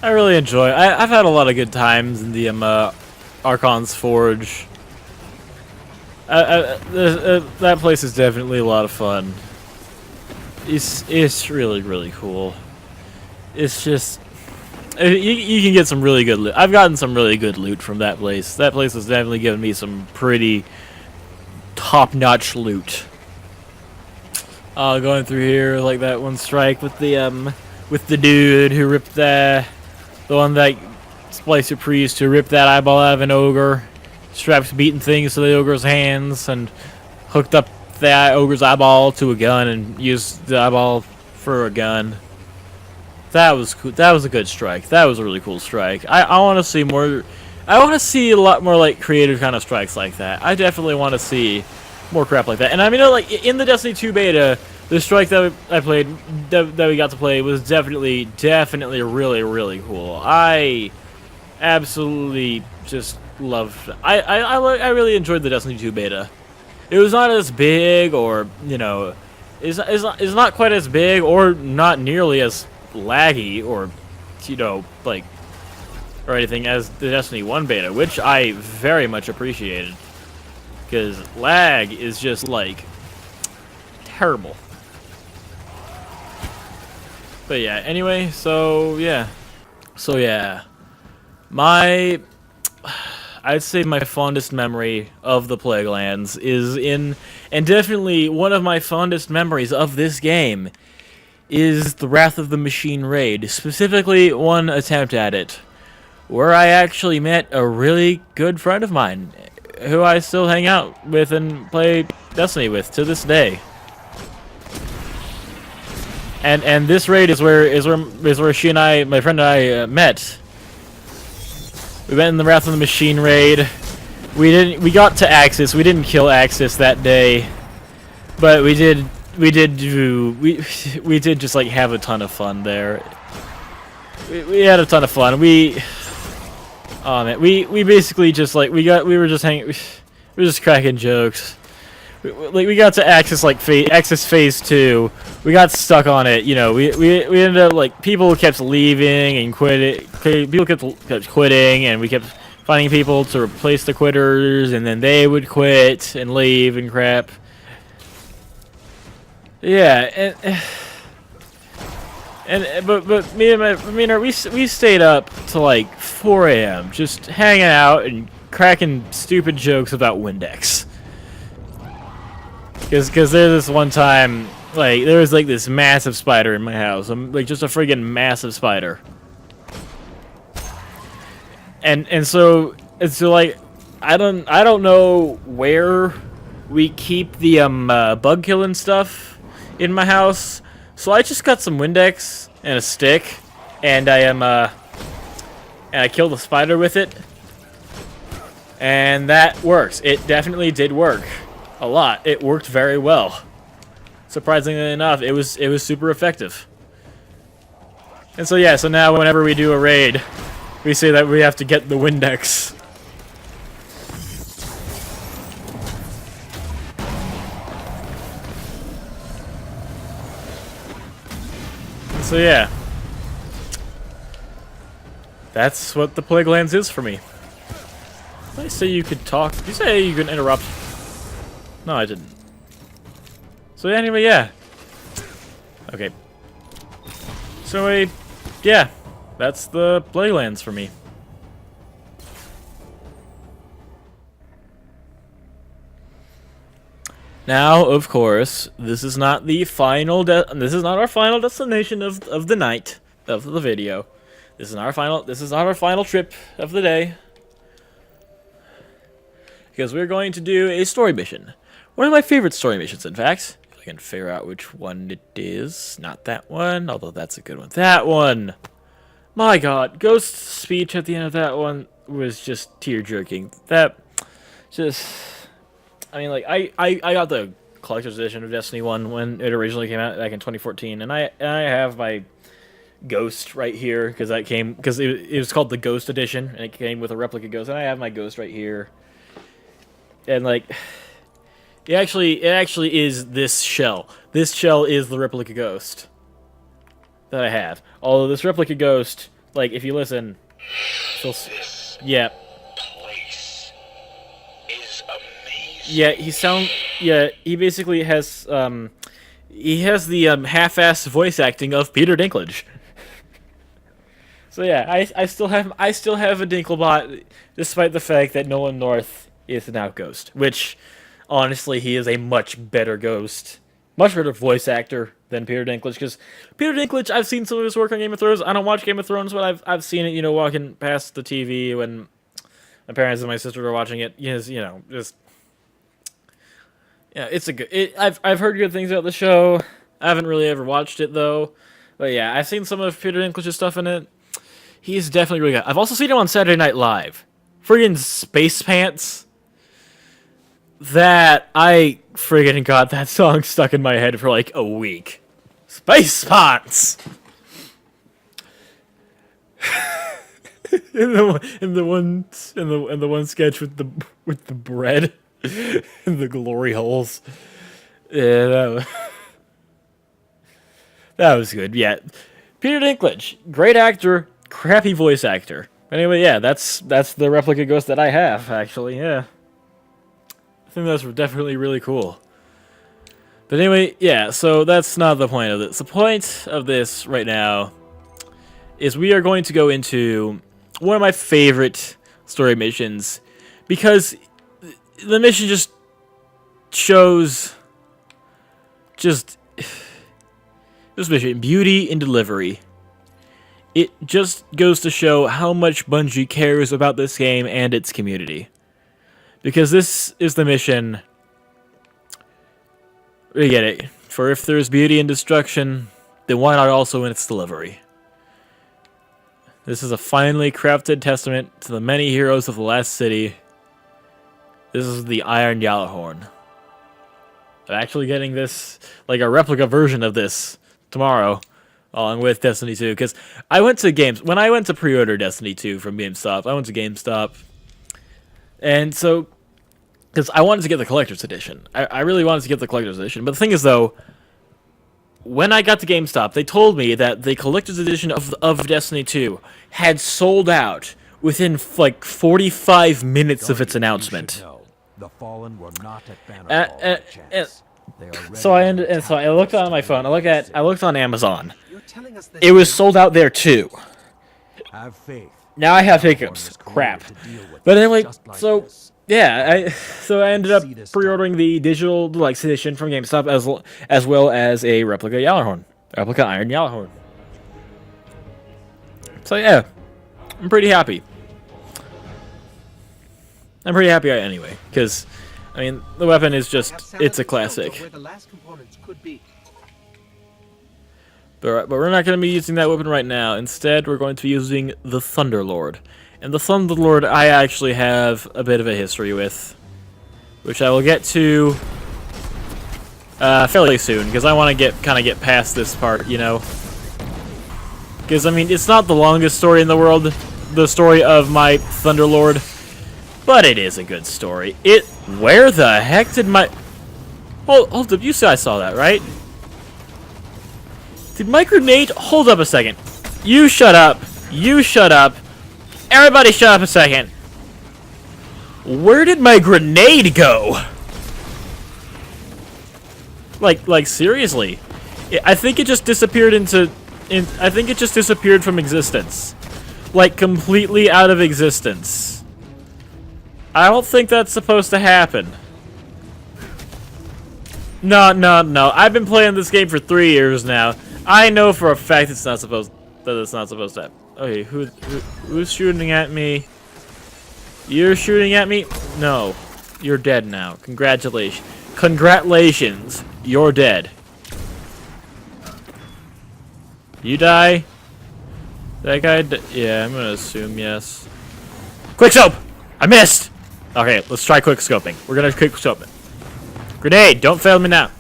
I really enjoy. I've had a lot of good times in the Archon's Forge. That place is definitely a lot of fun. It's really cool. It's just you can get some really good loot. I've gotten some really good loot from that place. That place has definitely given me some pretty top-notch loot. Going through here like that one strike with the dude who ripped the one that Splicer Priest who ripped that eyeball out of an ogre. Strapped beating things to the ogre's hands and hooked up the ogre's eyeball to a gun and used the eyeball for a gun. That was cool. That was a good strike. That was a really cool strike. I want to see more. I want to see a lot more like creative kind of strikes like that. I definitely want to see more crap like that. And I mean, like in the Destiny 2 beta, the strike that I played, that we got to play, was definitely really cool. I absolutely just loved. I really enjoyed the Destiny 2 beta. It was not as big, or you know, is not quite as big, or not nearly as laggy, or you know, like, or anything as the Destiny 1 beta, which I very much appreciated, because lag is just like terrible. But yeah, anyway, so yeah, I'd say my fondest memory of the Plaguelands is and definitely one of my fondest memories of this game is the Wrath of the Machine raid, specifically one attempt at it, where I actually met a really good friend of mine, who I still hang out with and play Destiny with to this day. And this raid is where she and I, my friend and I, met. We went in the Wrath of the Machine raid. We got to Axis. We didn't kill Axis that day, but we did we did do we did just like have a ton of fun there. We had a ton of fun. Oh man, we basically just like we were just hanging, we were just cracking jokes. We got to access like access phase 2. We got stuck on it. You know, we ended up like people kept leaving and quitting. People kept quitting, and we kept finding people to replace the quitters, and then they would quit and leave and crap. Yeah, but me and her, we stayed up till like 4 a.m. just hanging out and cracking stupid jokes about Windex. Because there's this one time, like, there was like this massive spider in my house. Like, just a friggin' massive spider. And so like, I don't know where we keep the bug killing stuff in my house. So I just got some Windex and a stick, and I killed the spider with it. And that works. It definitely did work. A lot. It worked very well. Surprisingly enough, it was super effective. And so yeah, so now whenever we do a raid, we say that we have to get the Windex. And so yeah, that's what the Plaguelands is for me. Did I say you could talk? Did you say you could interrupt? No, I didn't. So anyway, yeah. Okay. So yeah, that's the Plaguelands for me. Now, of course, this is not the final. This is not our final destination of the night of the video. This is not our final trip of the day. Because we're going to do a story mission. One of my favorite story missions, in fact. If I can figure out which one it is. Not that one, although that's a good one. That one! My god, Ghost's speech at the end of that one was just tear-jerking. That just... I mean, like, I got the collector's edition of Destiny 1 when it originally came out back in 2014, and I have my Ghost right here, because it was called the Ghost Edition, and it came with a replica Ghost, and I have my Ghost right here. And, like... It actually is this shell. This shell is the replica Ghost that I have. Although this replica Ghost, like, if you listen, yeah, is amazing. Yeah, he basically has the half-assed voice acting of Peter Dinklage. So yeah, I still have a Dinklebot, despite the fact that Nolan North is now Ghost, which. Honestly, he is a much better Ghost. Much better voice actor than Peter Dinklage. Because Peter Dinklage, I've seen some of his work on Game of Thrones. I don't watch Game of Thrones, but I've seen it, you know, walking past the TV when my parents and my sister were watching it. You know, just... Yeah, it's a good... I've heard good things about the show. I haven't really ever watched it, though. But yeah, I've seen some of Peter Dinklage's stuff in it. He's definitely really good. I've also seen him on Saturday Night Live. Friggin' Space Pants. That, I friggin' got that song stuck in my head for like a week. Space Pots! in the one sketch with the bread and the glory holes. Yeah, that was good. Yeah, Peter Dinklage, great actor, crappy voice actor. Anyway, yeah, that's the replica Ghost that I have actually. Yeah. I think that's definitely really cool. But anyway, yeah, so that's not the point of this. The point of this right now is we are going to go into one of my favorite story missions, because the mission just shows this mission, beauty in delivery. It just goes to show how much Bungie cares about this game and its community. Because this is the mission, we get it, for if there's beauty in destruction, then why not also in its delivery? This is a finely crafted testament to the many heroes of the last city. This is the Iron Yalahorn. I'm actually getting this, like a replica version of this tomorrow, along with Destiny 2. Because I went to when I went to pre-order Destiny 2 from GameStop, I went to GameStop, and so because I wanted to get the collector's edition, I really wanted to get the collector's edition. But the thing is, though, when I got to GameStop, they told me that the collector's edition of Destiny 2 had sold out within like 45 minutes of its announcement. The fallen were not at Bannerfall by chance. They are ready So I to so I looked on my phone. I looked on Amazon. You're telling us that It was sold out there too. have faith. Now I have hiccups. Crap. But anyway, so yeah, I ended up pre-ordering the digital deluxe edition from GameStop as well as a replica Iron Yalahorn. So yeah, I'm pretty happy. Anyway, because I mean the weapon is it's a classic. Where the last components could be. But we're not going to be using that weapon right now. Instead, we're going to be using the Thunderlord. And the Thunderlord I actually have a bit of a history with, which I will get to fairly soon, because I want to kind of get past this part, you know. Because, I mean, it's not the longest story in the world, the story of my Thunderlord, but it is a good story. Where the heck did my... Hold up, you said I saw that, right? Did my grenade... Hold up a second. You shut up. You shut up. Everybody shut up a second. Where did my grenade go? Like seriously. I think it just disappeared I think it just disappeared from existence. Like, completely out of existence. I don't think that's supposed to happen. No. I've been playing this game for 3 years now. I know for a fact it's not supposed to happen. Okay, who's shooting at me? You're shooting at me? No. You're dead now. Congratulations. Congratulations. You're dead. You die? That guy yeah, I'm gonna assume yes. Quick scope! I missed! Okay, let's try quick scoping. We're gonna quick scope it. Grenade! Don't fail me now.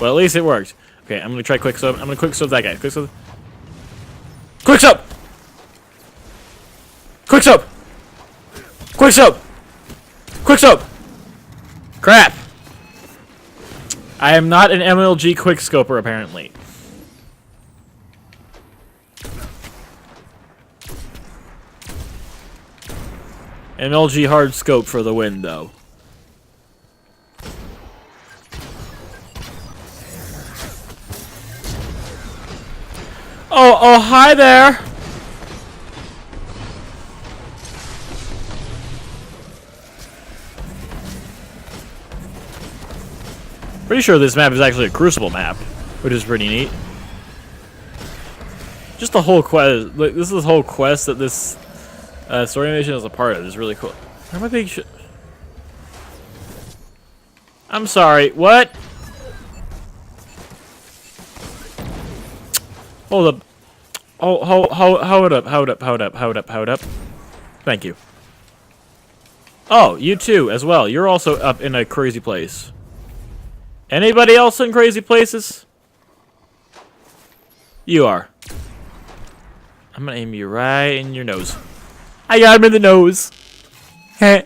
Well, at least it worked. Okay, I'm gonna try quick scope. I'm gonna quick scope that guy. Quick scope. Quick scope! Quick scope! Quick scope! Quick scope! Crap! I am not an MLG quick scoper apparently. MLG hard scope for the win, though. Oh, hi there! Pretty sure this map is actually a Crucible map, which is pretty neat. Just the whole quest, like, this is the whole quest that this story mission is a part of. Is really cool. Where am I being I'm sorry, what? Hold up. Oh, hold up. Thank you. Oh, you too, as well. You're also up in a crazy place. Anybody else in crazy places? You are. I'm gonna aim you right in your nose. I got him in the nose. Heh.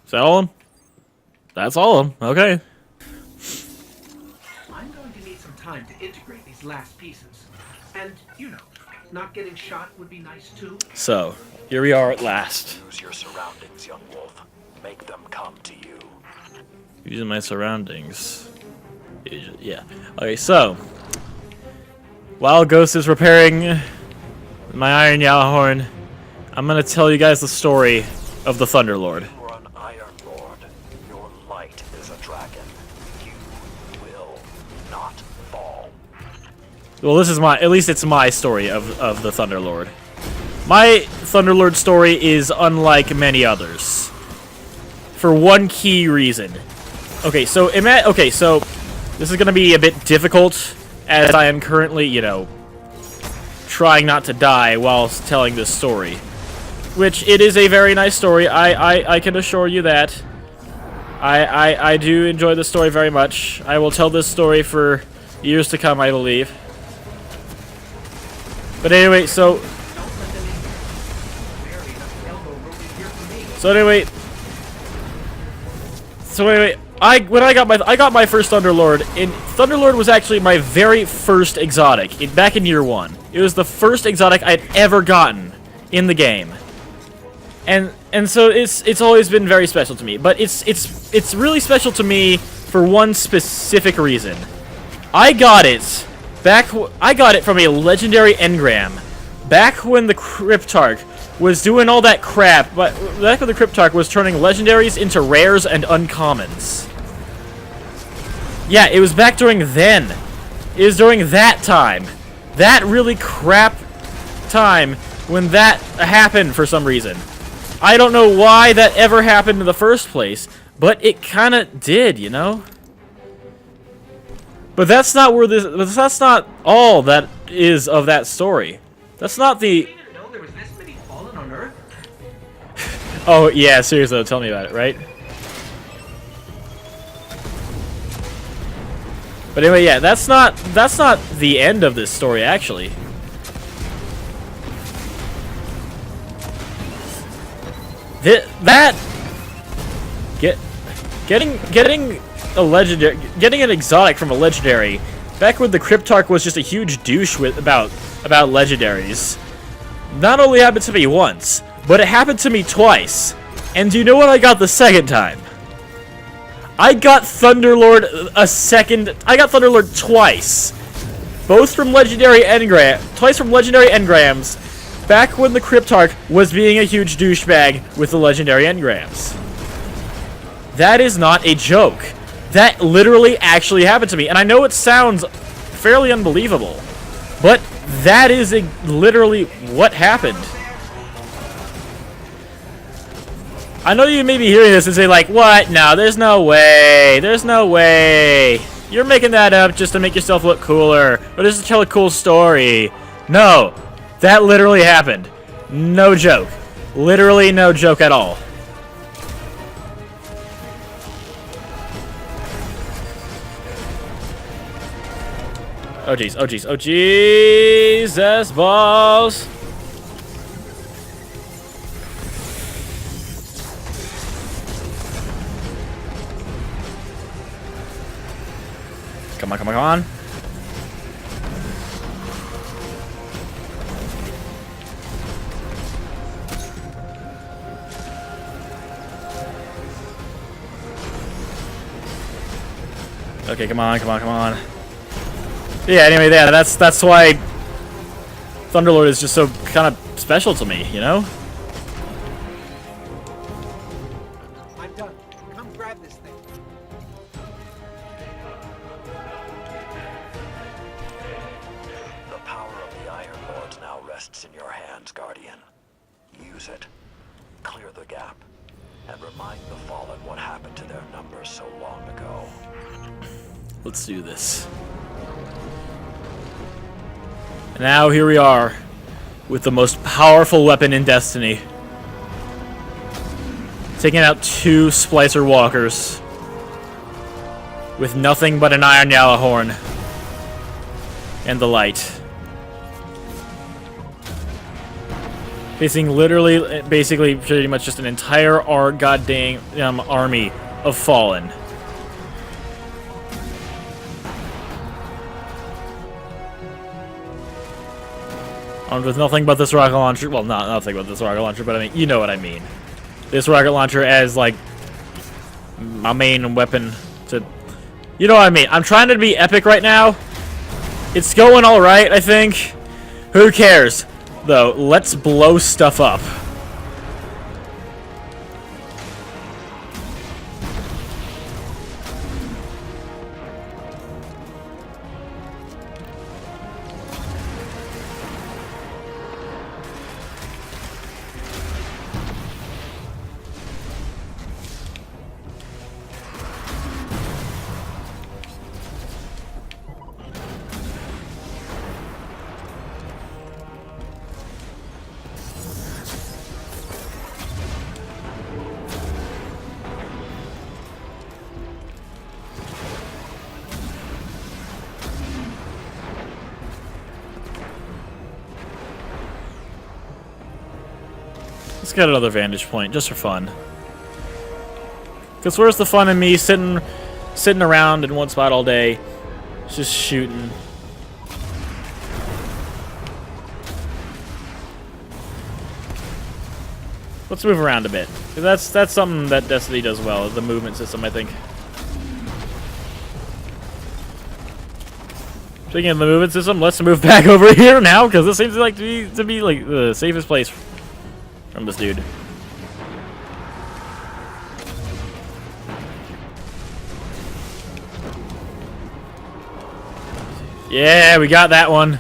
Is that all of them? That's all of them. Okay. I'm going to need some time to integrate these last pieces. And, you know, not getting shot would be nice too. So, here we are at last. Use your surroundings, young wolf. Make them come to you. Using my surroundings. Yeah. Okay, so. While Ghost is repairing my Iron Yalahorn, I'm gonna tell you guys the story of the Thunderlord. You are an Iron Lord. Your light is a dragon. You will not fall. Well, this is at least it's my story of the Thunderlord. My Thunderlord story is unlike many others. For one key reason. Okay, so this is gonna be a bit difficult, as I am currently, you know, trying not to die whilst telling this story. Which, it is a very nice story, I can assure you that. I do enjoy this story very much. I will tell this story for years to come, I believe. But anyway, so anyway, when I got my first Thunderlord, and Thunderlord was actually my very first exotic back in year 1. It was the first exotic I'd ever gotten in the game, and so it's always been very special to me. But it's really special to me for one specific reason. I got it from a legendary engram back when the Cryptarch was doing all that crap, but back when the Cryptarch was turning legendaries into rares and uncommons. Yeah, it was back during then. It was during that time. That really crap time when that happened for some reason. I don't know why that ever happened in the first place, but it kind of did, you know? But that's not where that's not all that is of that story. That's not the... Oh, yeah, seriously, though, tell me about it, right? But anyway, yeah, that's not the end of this story, actually. Getting a legendary, getting an exotic from a legendary, back when the Cryptarch was just a huge douche about legendaries, not only happened to me once, but it happened to me twice. And do you know what I got the second time? I got Thunderlord I got Thunderlord twice. Both from legendary twice from legendary engrams, back when the Cryptarch was being a huge douchebag with the legendary engrams. That is not a joke. That literally actually happened to me. And I know it sounds fairly unbelievable, but that is literally what happened. I know you may be hearing this and say, like, what? No, there's no way. There's no way. You're making that up just to make yourself look cooler, or just to tell a cool story. No, that literally happened. No joke. Literally no joke at all. Oh, jeez. Oh, jeez. Oh, Jesus balls. Come on, come on, come on. Okay, come on, come on, come on. Yeah, anyway, yeah, that's why Thunderlord is just so kind of special to me, you know? I'm done. Come grab this thing. The power of the Iron Lord now rests in your hands, Guardian. Use it. Clear the gap. And remind the Fallen what happened to their numbers so long ago. Let's do this. And now here we are, with the most powerful weapon in Destiny. Taking out 2 Splicer Walkers. With nothing but an Iron Yalahorn. And the light. Facing literally, basically, pretty much just an entire goddamn army of Fallen. Armed with nothing but this rocket launcher. Well, not nothing but this rocket launcher, but I mean, you know what I mean. This rocket launcher as, like, my main weapon to... You know what I mean. I'm trying to be epic right now. It's going alright, I think. Who cares? Though, let's blow stuff up. Let's get another vantage point, just for fun. Because where's the fun in me sitting around in one spot all day, just shooting? Let's move around a bit. That's something that Destiny does well, the movement system, I think. Speaking of the movement system, let's move back over here now, because this seems like to be like the safest place from this dude. Yeah, we got that one.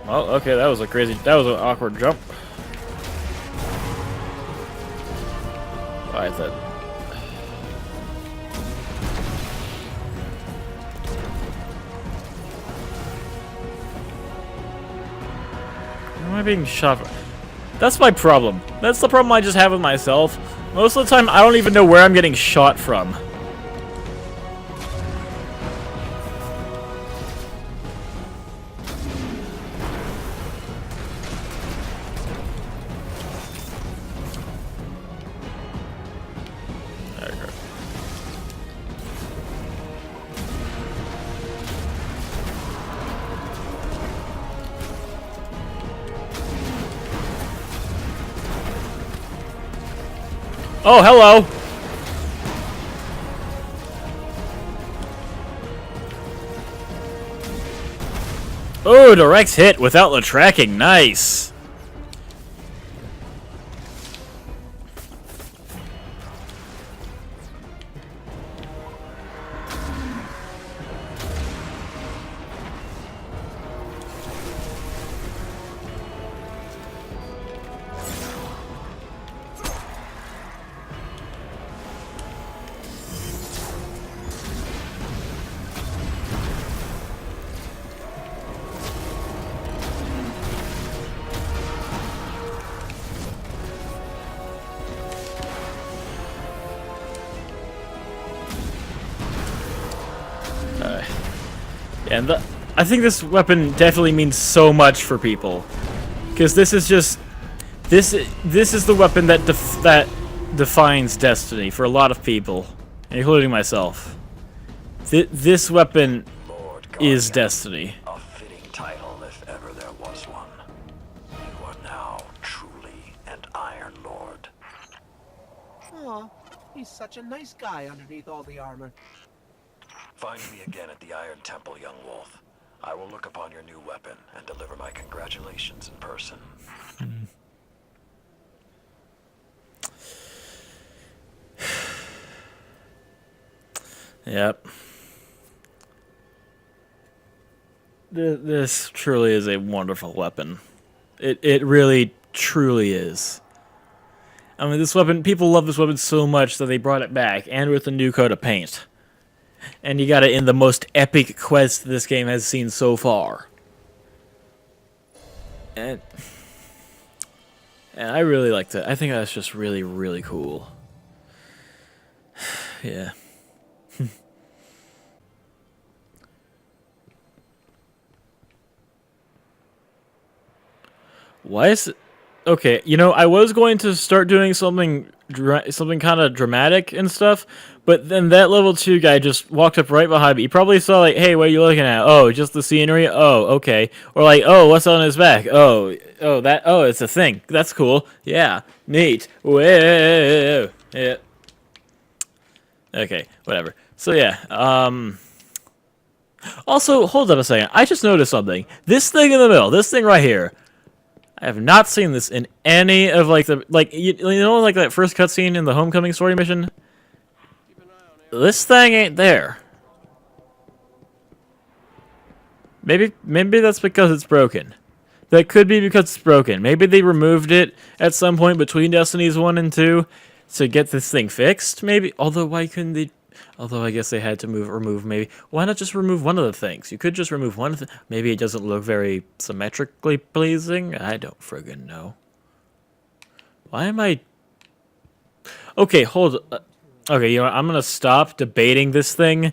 Well, okay, that was an awkward jump. Alright then. Am I being shot? That's my problem. That's the problem I just have with myself. Most of the time, I don't even know where I'm getting shot from. Oh, hello! Oh, direct hit without the tracking. Nice! And I think this weapon definitely means so much for people, because this is just this is the weapon that defines Destiny for a lot of people, including myself. This weapon is Destiny. A fitting title if ever there was one. You are now truly an Iron Lord. Aw, he's such a nice guy underneath all the armor. Find me again at the Iron Temple, young wolf. I will look upon your new weapon and deliver my congratulations in person. Yep. This truly is a wonderful weapon. It really, truly is. I mean, this weapon, people love this weapon so much that they brought it back, and with a new coat of paint. And you got it in the most epic quest this game has seen so far. And I really liked it. I think that's just really, really cool. Yeah. Why is it... Okay, you know, I was going to start doing something kind of dramatic and stuff, but then that level 2 guy just walked up right behind me. He probably saw, like, hey, what are you looking at? Oh, just the scenery? Oh, okay. Or like, oh, what's on his back? Oh, it's a thing. That's cool. Yeah, neat. Whoa. Yeah. Okay, whatever. So, yeah, also, hold up a second. I just noticed something. This thing in the middle, this thing right here, I have not seen this in any of, like, the, like, you know, like that first cutscene in the Homecoming story mission? This thing ain't there. Maybe that's because it's broken. That could be because it's broken. Maybe they removed it at some point between Destinies 1 and 2 to get this thing fixed, maybe? Although, why couldn't they... Although, I guess they had to remove, maybe. Why not just remove one of the things? You could just remove one of the... Maybe it doesn't look very symmetrically pleasing? I don't friggin' know. Why am I... Okay, hold... Okay, you know what? I'm gonna stop debating this thing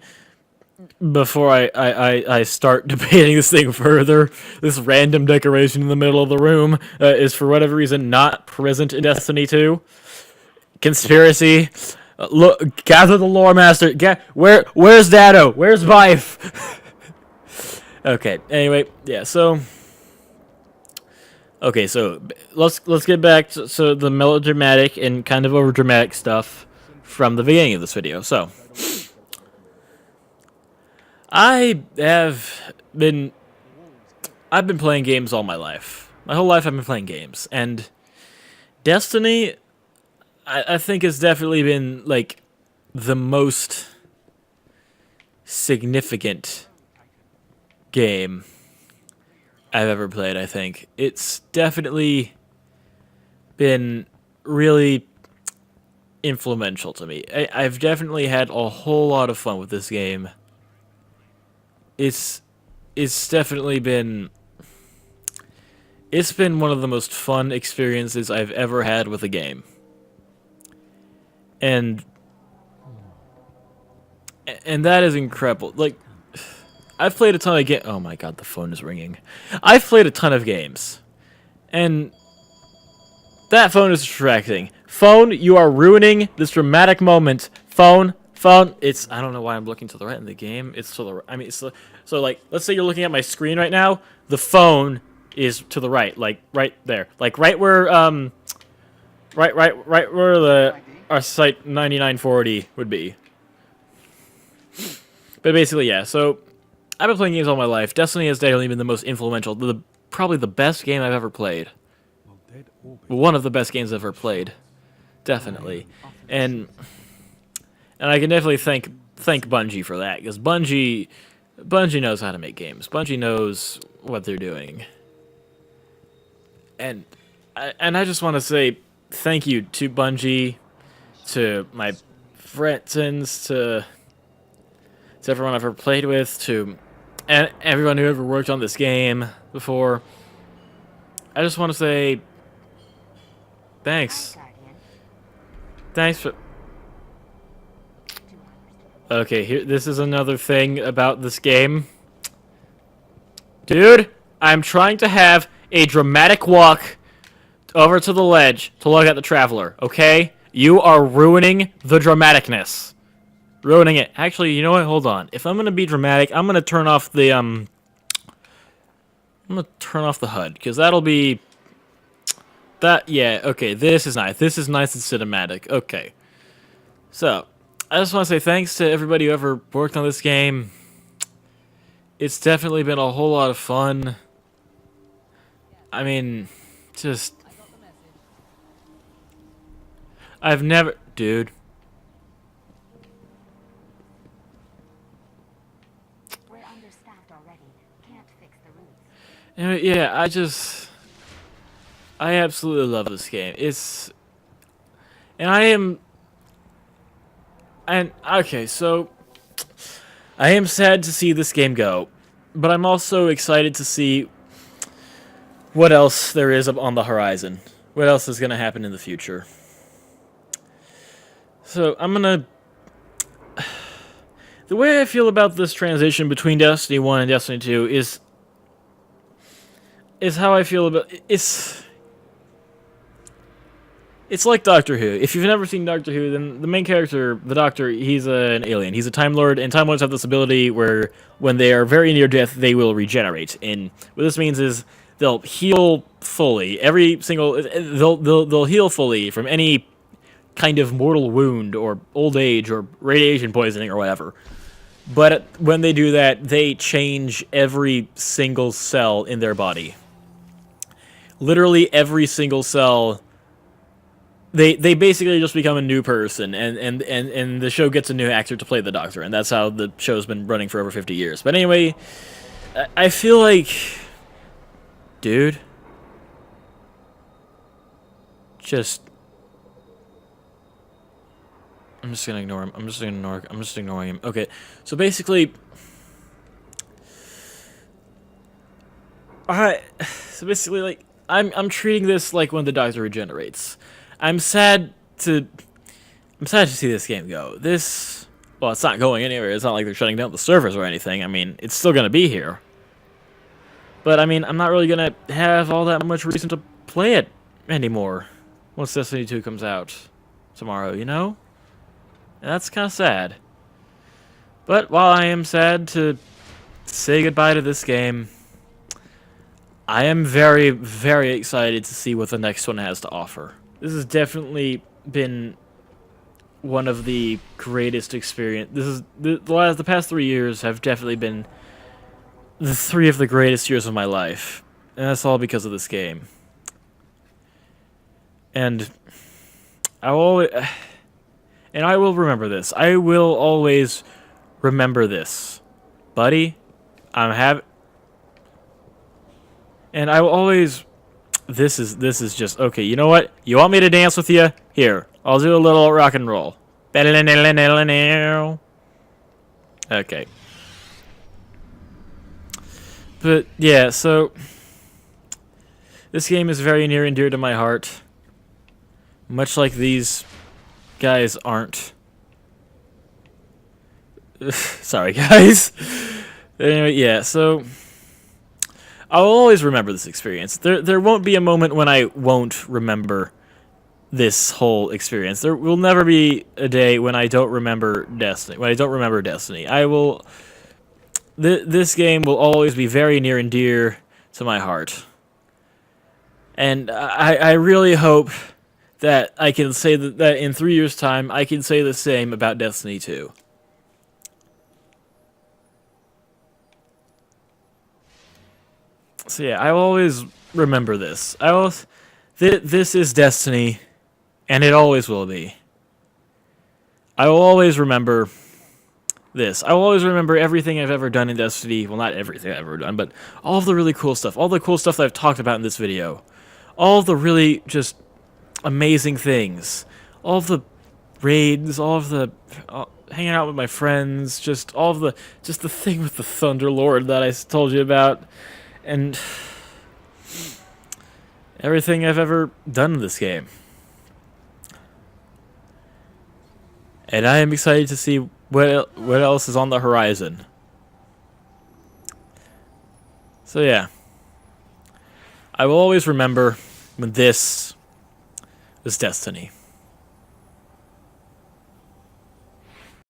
before I start debating this thing further. This random decoration in the middle of the room is for whatever reason not present in Destiny 2. Conspiracy. Look, gather the lore master. Where's Dado? Where's Bife? Okay. Anyway, yeah. So, okay. So let's get back to the melodramatic and kind of overdramatic stuff from the beginning of this video. So, I have been I've been playing games all my life. My whole life I've been playing games, and Destiny, I think, has definitely been like the most significant game I've ever played. I think it's definitely been really influential to me. I've definitely had a whole lot of fun with this game. It's it's definitely been it's been one of the most fun experiences I've ever had with a game. And that is incredible. Like, I've played a ton of games. Oh my god, the phone is ringing. I've played a ton of games. And that phone is distracting. Phone, you are ruining this dramatic moment. Phone, it's, I don't know why I'm looking to the right in the game. It's to the right. I mean, so like, let's say you're looking at my screen right now. The phone is to the right, like right there. Like right where right where our site 9940 would be. But basically, yeah. So I've been playing games all my life. Destiny has definitely been the most influential, probably the best game I've ever played. One of the best games I've ever played, definitely. And I can definitely thank Bungie for that, because Bungie knows how to make games. Bungie knows what they're doing. And I just want to say thank you to Bungie, to my friends, to everyone I've ever played with, to everyone who ever worked on this game before. I just want to say thanks. Thanks for... Okay, here. This is another thing about this game. Dude, I'm trying to have a dramatic walk over to the ledge to look at the Traveler, okay? You are ruining the dramaticness. Ruining it. Actually, you know what? Hold on. If I'm gonna be dramatic, I'm gonna turn off the, I'm gonna turn off the HUD, because that'll be... yeah, okay, this is nice. This is nice and cinematic. Okay. So, I just want to say thanks to everybody who ever worked on this game. It's definitely been a whole lot of fun. I mean, just... I've never... Dude. We're understaffed already. Can't fix the roots. Anyway, yeah, I absolutely love this game. It's... And I am... And, okay, so... I am sad to see this game go, but I'm also excited to see what else there is on the horizon. What else is going to happen in the future. So, I'm going to... The way I feel about this transition between Destiny 1 and Destiny 2 is how I feel about... It's like Doctor Who. If you've never seen Doctor Who, then the main character, the Doctor, he's an alien. He's a Time Lord, and Time Lords have this ability where when they are very near death, they will regenerate. And what this means is they'll heal fully. They'll heal fully from any kind of mortal wound or old age or radiation poisoning or whatever. But when they do that, they change every single cell in their body. Literally every single cell. They basically just become a new person, and the show gets a new actor to play the Doctor, and that's how the show's been running for over 50 years. But anyway, I feel like... Dude. I'm just gonna ignore him. I'm just ignoring him. Okay, so basically... like, I'm treating this like when the Doctor regenerates. I'm sad to I'm sad to see this game go. Well, it's not going anywhere. It's not like they're shutting down the servers or anything. I mean, it's still gonna be here. But I mean, I'm not really gonna have all that much reason to play it anymore once Destiny 2 comes out tomorrow, you know? And that's kind of sad. But while I am sad to say goodbye to this game, I am very, very excited to see what the next one has to offer. This has definitely been one of the greatest experience. This is the past 3 years have definitely been the 3 of the greatest years of my life, and that's all because of this game. And I will, and I will remember this. I will always remember this, buddy. And I will always. This is just okay. You know what? You want me to dance with you? Here, I'll do a little rock and roll. Okay. But yeah, so this game is very near and dear to my heart. Much like these guys aren't. Sorry, guys. Anyway, yeah, so I'll always remember this experience. There won't be a moment when I won't remember this whole experience. There will never be a day when I don't remember Destiny. When I don't remember Destiny, I will. This game will always be very near and dear to my heart. And I really hope that I can say that in 3 years' time, I can say the same about Destiny 2. So yeah, I will always remember this. This is Destiny, and it always will be. I will always remember this. I will always remember everything I've ever done in Destiny. Well, not everything I've ever done, but all of the really cool stuff. All the cool stuff that I've talked about in this video. All of the really just amazing things. All of the raids, all of the hanging out with my friends, just the thing with the Thunderlord that I told you about, and everything I've ever done in this game. And I am excited to see what else is on the horizon. So yeah, I will always remember when this was Destiny.